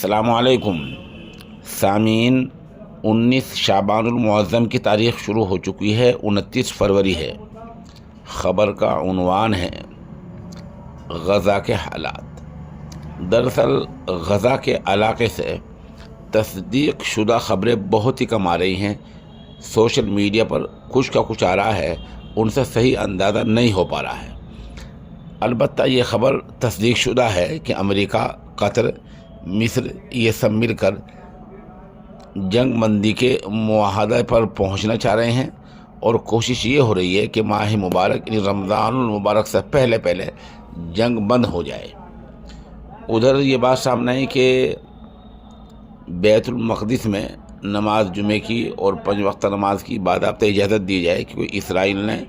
अस्सलाम वालेकुम सामीन। 19 शाबान मुअज़्ज़म की तारीख़ शुरू हो चुकी है, 29 फरवरी है। ख़बर का उन्वान है गज़ा के हालात। दरअसल गज़ा के इलाक़े से तस्दीक शुदा ख़बरें बहुत ही कम आ रही हैं। सोशल मीडिया पर कुछ का कुछ आ रहा है, उनसे सही अंदाज़ा नहीं हो पा रहा है। अलबत्ता ये ख़बर तस्दीक शुदा है कि अमेरिका, कतर, मिस्र ये सब मिलकर जंग बंदी के मुआहदे पर पहुंचना चाह रहे हैं और कोशिश ये हो रही है कि माह मुबारक यानी रमज़ानुल मुबारक से पहले पहले जंग बंद हो जाए। उधर ये बात सामने आई कि बैतुल मक़दिस में नमाज जुमे की और 5 वक्त नमाज की बाकायदा इजाज़त दी जाए, क्योंकि इसराइल ने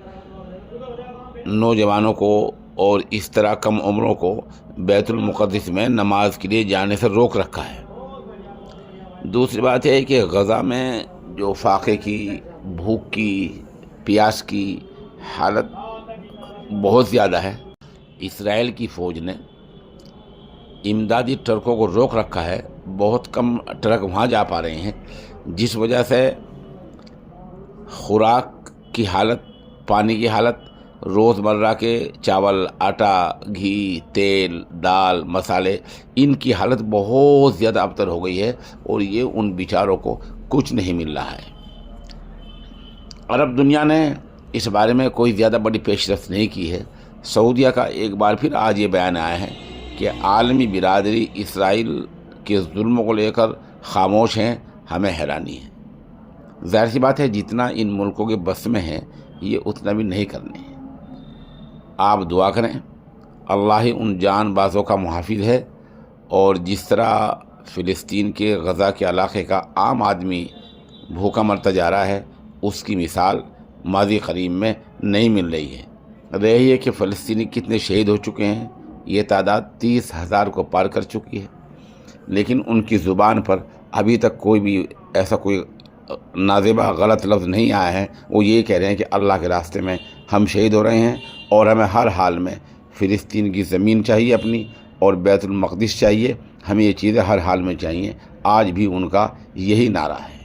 नौजवानों को और इस तरह कम उम्रों को बैतुल मुक़द्दिस में नमाज के लिए जाने से रोक रखा है। दूसरी बात है कि गज़ा में जो फाक़े की, भूख की, प्यास की हालत बहुत ज़्यादा है। इसराइल की फ़ौज ने इमदादी ट्रकों को रोक रखा है, बहुत कम ट्रक वहाँ जा पा रहे हैं, जिस वजह से खुराक की हालत, पानी की हालत, रोज़मर्रा के चावल, आटा, घी, तेल, दाल, मसाले, इनकी हालत बहुत ज़्यादा अबतर हो गई है और ये उन बेचारों को कुछ नहीं मिल रहा है। अरब दुनिया ने इस बारे में कोई ज़्यादा बड़ी पेशरफ्त नहीं की है। सऊदीया का एक बार फिर आज ये बयान आया है कि आलमी बिरादरी इसराइल के जुल्म को लेकर खामोश हैं, हमें हैरानी है। ज़ाहिर सी बात है, जितना इन मुल्कों के बस में है ये उतना भी नहीं करने हैं। आप दुआ करें, अल्लाह ही उन जानबाज़ों का मुहाफ़िज़ है। और जिस तरह फ़िलिस्तीन के गज़ा के इलाक़े का आम आदमी भूखा मरता जा रहा है, उसकी मिसाल माज़ी करीब में नहीं मिल रही है। रही है कि फ़लस्तीनी कितने शहीद हो चुके हैं, ये तादाद 30,000 को पार कर चुकी है, लेकिन उनकी ज़ुबान पर अभी तक कोई भी ऐसा कोई नाज़िबा गलत लफ्ज़ नहीं आया है। वो ये कह रहे हैं कि अल्लाह के रास्ते में हम शहीद हो रहे हैं और हमें हर हाल में फ़िलिस्तीन की ज़मीन चाहिए अपनी, और बैतुल मक़दिस चाहिए। हमें ये चीज़ें हर हाल में चाहिए। आज भी उनका यही नारा है।